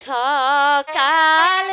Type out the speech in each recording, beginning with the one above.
সকাল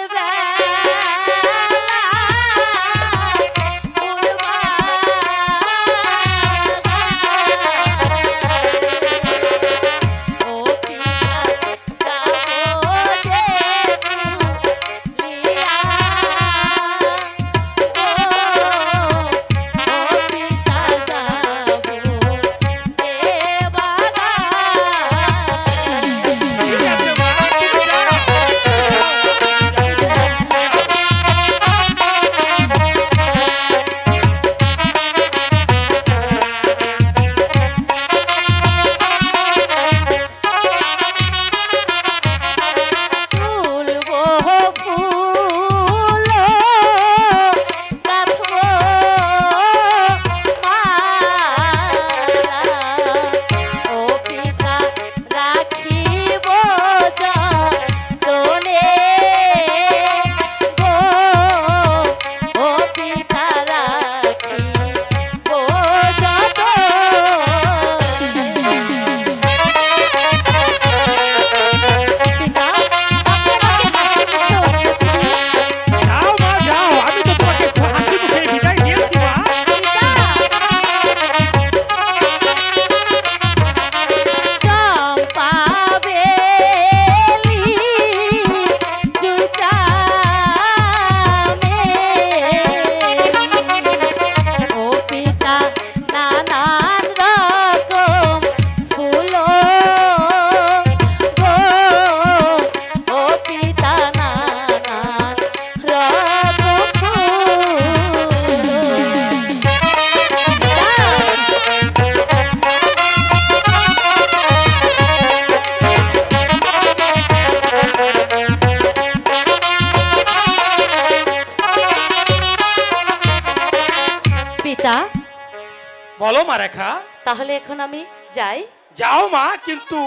বলো মা রেখা, তাহলে এখন আমি যাই। যাও মা, কিন্তু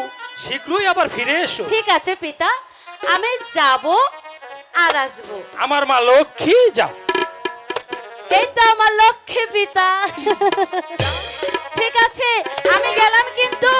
শীঘ্রই আবার ফিরে এসো। ঠিক আছে পিতা, আমি যাব আর আসবো। আমার মা লক্ষ্মী, যাও। এই তো আমার লক্ষ্মী পিতা। ঠিক আছে, আমি গেলাম কিন্তু।